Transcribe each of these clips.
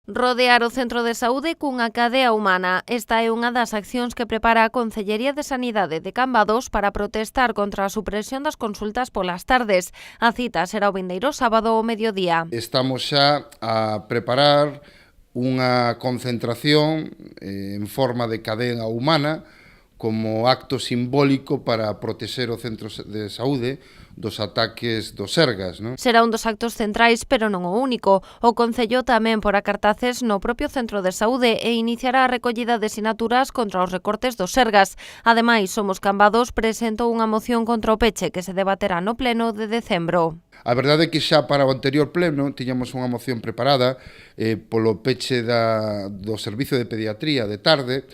Rodear o centro de saúde cunha cadea humana. Esta é unha das accións que prepara a Concellería de Sanidade de Cambados para protestar contra a supresión das consultas polas tardes. A cita será o vindeiro sábado ao mediodía. Estamos xa a preparar unha concentración en forma de cadea humana como acto simbólico para protexer o centro de saúde dos ataques dos Sergas, non? Será un dos actos centrais, pero non o único. O Concello tamén porá cartaces no propio centro de saúde e iniciará a recollida de sinaturas contra os recortes dos Sergas. Ademais, Somos Cambados presentou unha moción contra o peche que se debaterá no pleno de decembro. A verdade é que xa para o anterior pleno tiñamos unha moción preparada polo peche do servizo de pediatría de tarde.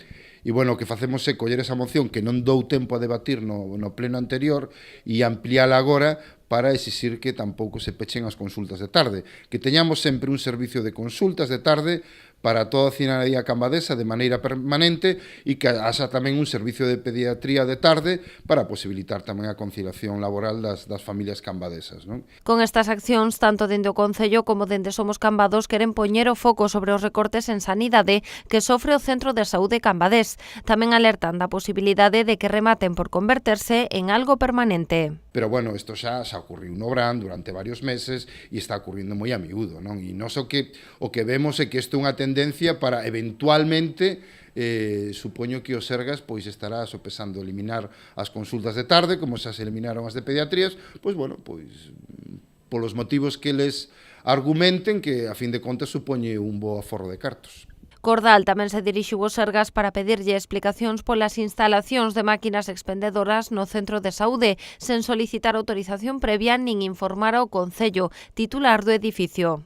E, bueno, o que facemos é coller esa moción que non dou tempo a debatir no pleno anterior e ampliála agora para exixir que tampouco se pechen as consultas de tarde. Que teñamos sempre un servicio de consultas de tarde para toda a cidadania cambadesa de maneira permanente e que haxa tamén un servicio de pediatría de tarde para posibilitar tamén a conciliación laboral das familias cambadesas, non? Con estas accións, tanto dende o Concello como dende Somos Cambados queren poñer o foco sobre os recortes en sanidade que sofre o Centro de Saúde Cambadés. Tamén alertan da posibilidade de que rematen por converterse en algo permanente. Pero, bueno, isto xa ocurriu no verán durante varios meses e está ocurrindo moi a miúdo, non? E nós o que vemos é que isto é unha tendencia para, eventualmente, supoño que o Sergas pois estará sopesando eliminar as consultas de tarde, como xa se eliminaron as de pediatrías, pois, bueno, pois, polos motivos que eles argumenten que, a fin de contas, supoñe un bo aforro de cartos. Cordal tamén se dirixiu aos Sergas para pedirlle explicacións polas instalacións de máquinas expendedoras no centro de saúde, sen solicitar autorización previa nin informar ao Concello, titular do edificio.